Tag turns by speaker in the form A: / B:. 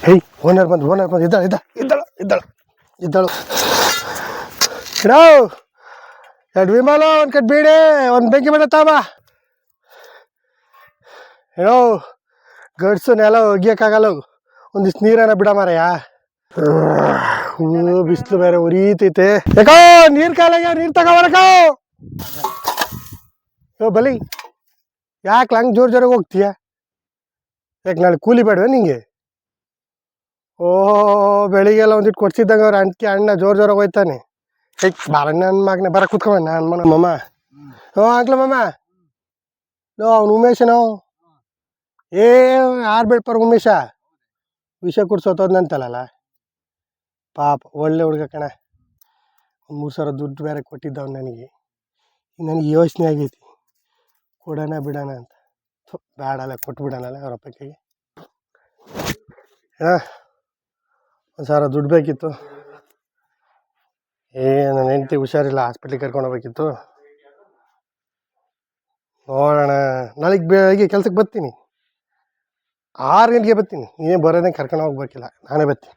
A: ಹೇಯ್ owner ಬಂದು ಇದ್ದಾಳು ಏನೋ ಎರಡು ವಿಮಾನ ಒಂದು ಕಟ್ ಬೀಡೆ ಒಂದು ಬೆಂಕಿ ಮಾಡತ್ತಾವ ಏನೋ ಗಡ್ಸು ನೆಲ ಒಗಿಯೋಕ್ಕಾಗಲ್ಲ ಒಂದಿಷ್ಟು ನೀರನ್ನ ಬಿಡ ಮಾರಯ್ಯ ಬಿಸಿಲು ಬೇರೆ ಉರಿತೈತೆ ಯಾಕೋ ನೀರು ಕಾಲಾಗ ನೀರು ತಗೋಬರಕ ಬಲಿ ಯಾಕೆ ಹಂಗೆ ಜೋರಾಗಿ ಹೋಗ್ತೀಯ ಯಾಕೆ ನಾಳೆ ಕೂಲಿ ಬೇಡವೆ ನಿಂಗೆ ಬೆಳಿಗ್ಗೆಲ್ಲ ಒಂದಿಟ್ಟು ಕೊಡ್ಸಿದ್ದಂಗೆ ಅವ್ರು ಅಣ್ಣ ಜೋರಾಗಿ ಹೋಯ್ತಾನೆ ಬಾರ ನನ್ನ ಮಗನೇ ಬರ ಕೂತ್ಕೊಂಡ ನಾನು ಮಮ್ಮ ಆಗ್ಲ ಮಮ್ಮ ಅವ್ನು ಉಮೇಶನೋ ಯಾರು ಬೇಡ್ಪಾರ ಉಮೇಶ ವಿಷ ಕುಡ್ಸೋತೋದ್ನಂತಲ್ಲ ಪಾಪ ಒಳ್ಳೆ ಹುಡುಗ ಕಣ ಒಂದು 3,000 ದುಡ್ಡು ಬೇರೆ ಕೊಟ್ಟಿದ್ದವ್ ನನಗೆ ಯೋಚನೆ ಆಗೈತಿ ಕೊಡೋಣ ಬಿಡೋಣ ಅಂತ ಬೇಡಲ್ಲ ಕೊಟ್ಬಿಡೋಣಲ್ಲ ಅವ್ರ ಅಪ್ಪಕ್ಕೆ $1,000 ದುಡ್ಡು ಬೇಕಿತ್ತು ನನ್ನ ಹೆಂಡತಿ ಹುಷಾರಿಲ್ಲ ಹಾಸ್ಪಿಟ್ಲಿಗೆ ಕರ್ಕೊಂಡು ಹೋಗ್ಬೇಕಿತ್ತು ನೋಡೋಣ ನಾಳೆಗೆ ಬೆಳಗ್ಗೆ ಕೆಲ್ಸಕ್ಕೆ ಬರ್ತೀನಿ 6 ಗಂಟೆಗೆ ಬರ್ತೀನಿ ನೀನೇ ಬರೋದೇ ಕರ್ಕೊಂಡು ಹೋಗ್ಬೇಕಿಲ್ಲ ನಾನೇ ಬರ್ತೀನಿ